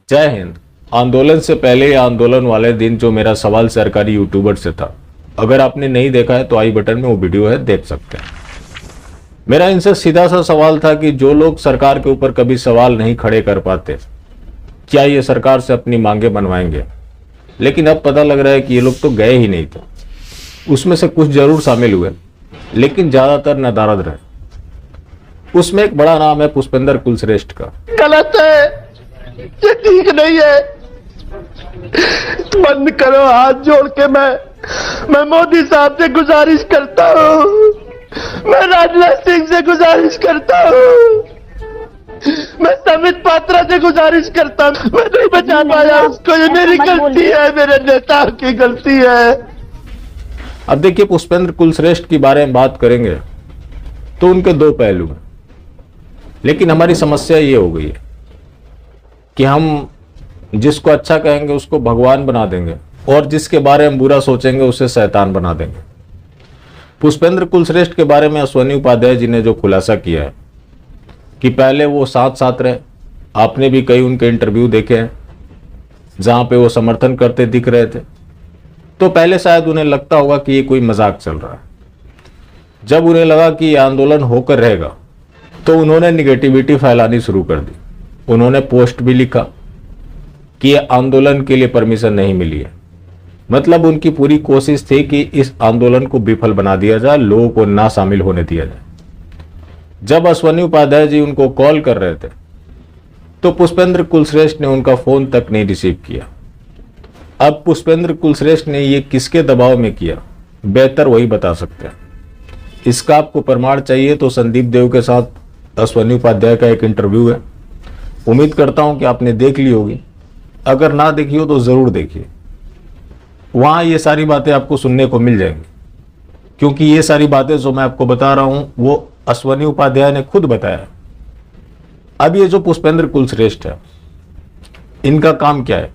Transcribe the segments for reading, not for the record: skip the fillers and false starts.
जय हिंद। आंदोलन से पहले या आंदोलन वाले दिन जो मेरा सवाल सरकारी यूट्यूबर से था, अगर आपने नहीं देखा है तो आई बटन में वो वीडियो है, देख सकते हैं। मेरा इनसे सीधा सा सवाल था कि जो लोग सरकार के ऊपर कभी सवाल नहीं खड़े कर पाते, क्या ये सरकार से अपनी मांगे बनवाएंगे? लेकिन अब पता लग रहा है कि ये लोग तो गए ही नहीं थे। उसमें से कुछ जरूर शामिल हुए, लेकिन ज्यादातर नदारद रहे। उसमें एक बड़ा नाम है पुष्पेंद्र कुलश्रेष्ठ का। गलत है, ये ठीक नहीं है। बंद करो, हाथ जोड़ के मैं मोदी साहब से गुजारिश करता हूँ, मैं राजनाथ सिंह से गुजारिश करता हूँ, मैं समित पात्रा से गुजारिश करता हूँ। मैं नहीं बचा पाया उसको, ये मेरी गलती है, मेरे नेता की गलती है। अब देखिए, पुष्पेंद्र कुलश्रेष्ठ के बारे में बात करेंगे तो उनके दो पहलू हैं। लेकिन हमारी समस्या ये हो गई है कि हम जिसको अच्छा कहेंगे उसको भगवान बना देंगे और जिसके बारे में बुरा सोचेंगे उसे शैतान बना देंगे। पुष्पेंद्र कुलश्रेष्ठ के बारे में अश्वनी उपाध्याय जी ने जो खुलासा किया है कि पहले वो साथ साथ रहे, आपने भी कई उनके इंटरव्यू देखे हैं जहां पे वो समर्थन करते दिख रहे थे, तो पहले शायद उन्हें लगता होगा कि ये कोई मजाक चल रहा है। जब उन्हें लगा कि ये आंदोलन होकर रहेगा तो उन्होंने निगेटिविटी फैलानी शुरू कर दी। उन्होंने पोस्ट भी लिखा कि ये आंदोलन के लिए परमिशन नहीं मिली है। मतलब उनकी पूरी कोशिश थी कि इस आंदोलन को विफल बना दिया जाए, लोगों को ना शामिल होने दिया जाए। जब अश्वनी उपाध्याय जी उनको कॉल कर रहे थे तो पुष्पेंद्र कुलश्रेष्ठ ने उनका फोन तक नहीं रिसीव किया। अब पुष्पेंद्र कुलश्रेष्ठ ने ये किसके दबाव में किया, बेहतर वही बता सकते हैं। इसका आपको प्रमाण चाहिए तो संदीप देव के साथ अश्वनी उपाध्याय का एक इंटरव्यू है, उम्मीद करता हूं कि आपने देख ली होगी। अगर ना देखी हो तो जरूर देखिए, वहां ये सारी बातें आपको सुनने को मिल जाएंगी। क्योंकि ये सारी बातें जो मैं आपको बता रहा हूं वो अश्वनी उपाध्याय ने खुद बताया। अब ये जो पुष्पेंद्र कुलश्रेष्ठ है, इनका काम क्या है?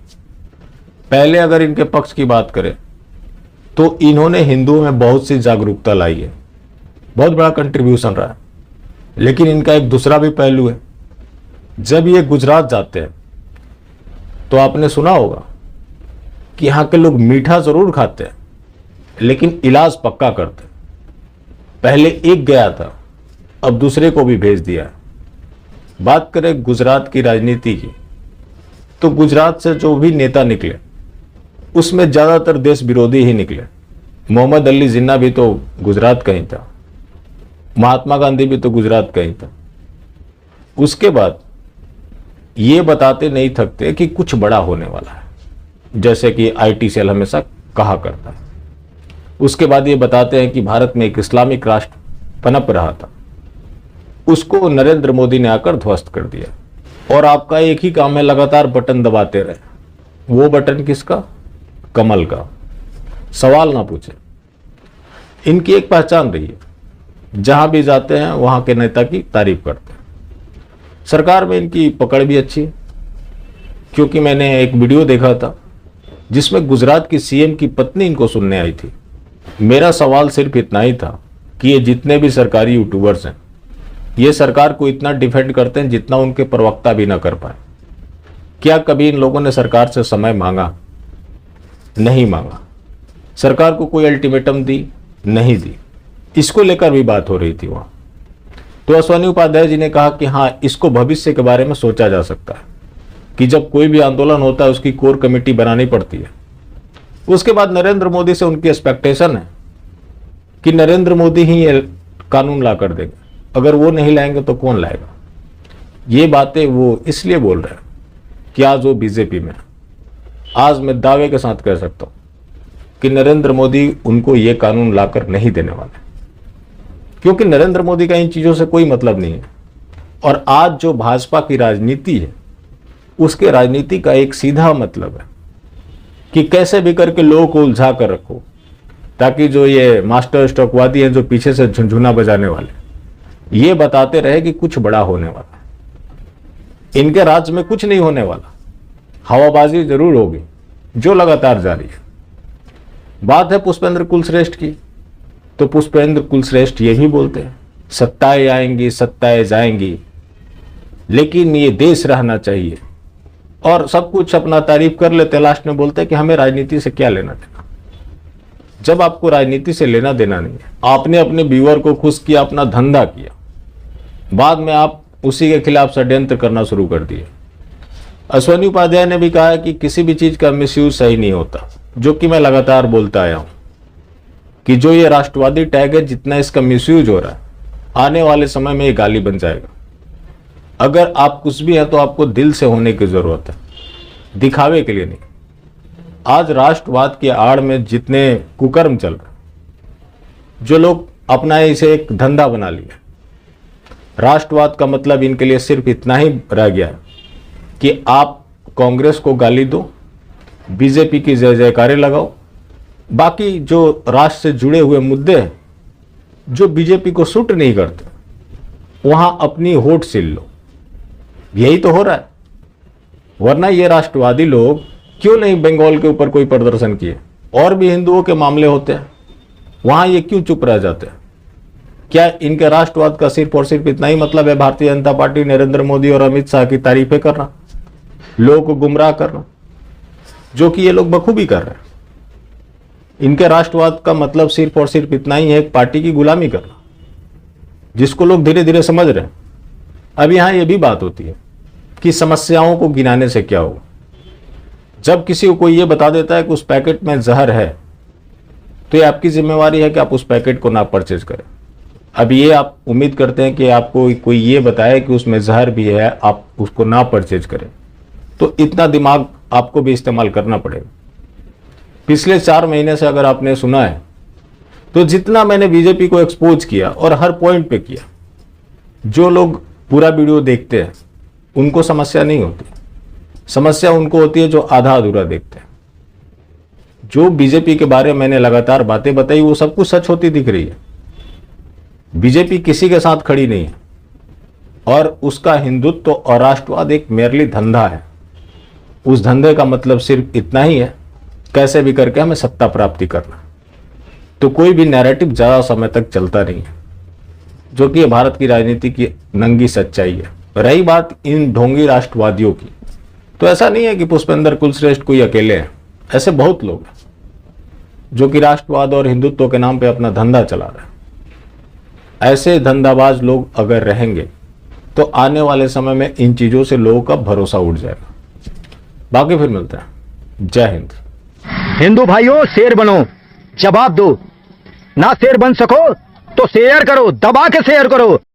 पहले अगर इनके पक्ष की बात करें तो इन्होंने हिंदुओं में बहुत सी जागरूकता लाई है, बहुत बड़ा कंट्रीब्यूशन रहा है। लेकिन इनका एक दूसरा भी पहलू है। जब ये गुजरात जाते हैं तो आपने सुना होगा कि यहां के लोग मीठा जरूर खाते हैं लेकिन इलाज पक्का करते हैं। पहले एक गया था, अब दूसरे को भी भेज दिया है। बात करें गुजरात की राजनीति की तो गुजरात से जो भी नेता निकले उसमें ज्यादातर देश विरोधी ही निकले। मोहम्मद अली जिन्ना भी तो गुजरात का ही था, महात्मा गांधी भी तो गुजरात का ही था। उसके बाद ये बताते नहीं थकते कि कुछ बड़ा होने वाला है, जैसे कि आईटी सेल हमेशा कहा करता है। उसके बाद ये बताते हैं कि भारत में एक इस्लामिक राष्ट्र पनप रहा था, उसको नरेंद्र मोदी ने आकर ध्वस्त कर दिया। और आपका एक ही काम है, लगातार बटन दबाते रहे। वो बटन किसका? कमल का। सवाल ना पूछे। इनकी एक पहचान रही है, जहां भी जाते हैं वहां के नेता की तारीफ करते हैं। सरकार में इनकी पकड़ भी अच्छी है, क्योंकि मैंने एक वीडियो देखा था जिसमें गुजरात की सीएम की पत्नी इनको सुनने आई थी। मेरा सवाल सिर्फ इतना ही था कि ये जितने भी सरकारी यूट्यूबर्स हैं, ये सरकार को इतना डिफेंड करते हैं जितना उनके प्रवक्ता भी ना कर पाए। क्या कभी इन लोगों ने सरकार से समय मांगा? नहीं मांगा। सरकार को कोई अल्टीमेटम दी? नहीं दी। इसको लेकर भी बात हो रही थी वहां। तो अश्वनी उपाध्याय जी ने कहा कि हाँ, इसको भविष्य के बारे में सोचा जा सकता है कि जब कोई भी आंदोलन होता है उसकी कोर कमेटी बनानी पड़ती है। उसके बाद नरेंद्र मोदी से उनकी एक्सपेक्टेशन है कि नरेंद्र मोदी ही ये कानून ला कर देंगे, अगर वो नहीं लाएंगे तो कौन लाएगा? ये बातें वो इसलिए बोल रहे हैं कि आज वो बीजेपी में। आज मैं दावे के साथ कह सकता हूं कि नरेंद्र मोदी उनको ये कानून लाकर नहीं देने वाले, क्योंकि नरेंद्र मोदी का इन चीजों से कोई मतलब नहीं है। और आज जो भाजपा की राजनीति है, उसके राजनीति का एक सीधा मतलब है कि कैसे भी करके लोगों को उलझा कर रखो, ताकि जो ये मास्टर स्ट्रोकवादी हैं, जो पीछे से झुनझुना बजाने वाले, ये बताते रहे कि कुछ बड़ा होने वाला है। इनके राज्य में कुछ नहीं होने वाला, हवाबाजी जरूर होगी, जो लगातार जारी है। बात है पुष्पेंद्र कुलश्रेष्ठ की, तो पुष्पेंद्र कुलश्रेष्ठ ये भी बोलते हैं सत्ताएं आएंगी, सत्ताएं जाएंगी, लेकिन ये देश रहना चाहिए। और सब कुछ अपना तारीफ कर लेते, लास्ट में बोलते हैं कि हमें राजनीति से क्या लेना देना। जब आपको राजनीति से लेना देना नहीं है, आपने अपने व्यूअर को खुश किया, अपना धंधा किया, बाद में आप उसी के खिलाफ षड्यंत्र करना शुरू कर दिए। अश्वनी उपाध्याय ने भी कहा है कि किसी भी चीज का मिसयूज सही नहीं होता, जो कि मैं लगातार बोलता आया हूं कि जो ये राष्ट्रवादी टैग है, जितना इसका मिसयूज हो रहा है, आने वाले समय में ये गाली बन जाएगा। अगर आप कुछ भी हैं तो आपको दिल से होने की जरूरत है, दिखावे के लिए नहीं। आज राष्ट्रवाद की आड़ में जितने कुकर्म चल रहे, जो लोग अपना इसे एक धंधा बना लिया, राष्ट्रवाद का मतलब इनके लिए सिर्फ इतना ही रह गया है कि आप कांग्रेस को गाली दो, बीजेपी की जय जयकारे लगाओ, बाकी जो राष्ट्र से जुड़े हुए मुद्दे हैं जो बीजेपी को सूट नहीं करते, वहां अपनी होठ सिल लो। यही तो हो रहा है। वरना ये राष्ट्रवादी लोग क्यों नहीं बंगाल के ऊपर कोई प्रदर्शन किए? और भी हिंदुओं के मामले होते हैं, वहां ये क्यों चुप रह जाते हैं? क्या इनके राष्ट्रवाद का सिर्फ और सिर्फ इतना ही मतलब है भारतीय जनता पार्टी, नरेंद्र मोदी और अमित शाह की तारीफें करना, लोगों को गुमराह करना, जो कि ये लोग बखूबी कर रहे हैं? इनके राष्ट्रवाद का मतलब सिर्फ और सिर्फ इतना ही है, एक पार्टी की गुलामी करना, जिसको लोग धीरे धीरे समझ रहे हैं। अब यहां यह भी बात होती है कि समस्याओं को गिनाने से क्या होगा। जब किसी को कोई ये बता देता है कि उस पैकेट में जहर है, तो ये आपकी जिम्मेवारी है कि आप उस पैकेट को ना परचेज करें। अब ये आप उम्मीद करते हैं कि आपको कोई ये बताए कि उसमें जहर भी है, आप उसको ना परचेज करें, तो इतना दिमाग आपको भी इस्तेमाल करना पड़ेगा। पिछले 4 महीने से अगर आपने सुना है, तो जितना मैंने बीजेपी को एक्सपोज किया और हर पॉइंट पे किया, जो लोग पूरा वीडियो देखते हैं उनको समस्या नहीं होती। समस्या उनको होती है जो आधा अधूरा देखते हैं। जो बीजेपी के बारे में मैंने लगातार बातें बताई, वो सब कुछ सच होती दिख रही है। बीजेपी किसी के साथ खड़ी नहीं है, और उसका हिंदुत्व और राष्ट्रवाद एक मेरली धंधा है। उस धंधे का मतलब सिर्फ इतना ही है, कैसे भी करके हमें सत्ता प्राप्ति करना। तो कोई भी नैरेटिव ज्यादा समय तक चलता नहीं है, जो कि भारत की राजनीति की नंगी सच्चाई है। रही बात इन ढोंगी राष्ट्रवादियों की, तो ऐसा नहीं है कि पुष्पेंद्र कुलश्रेष्ठ कोई अकेले हैं। ऐसे बहुत लोग हैं जो कि राष्ट्रवाद और हिंदुत्व के नाम पे अपना धंधा चला रहे हैं। ऐसे धंधाबाज लोग अगर रहेंगे तो आने वाले समय में इन चीजों से लोगों का भरोसा उठ जाएगा। बाकी फिर मिलते हैं। जय हिंद। हिंदू भाइयों, शेर बनो, जवाब दो। ना शेर बन सको तो शेयर करो, दबा के शेयर करो।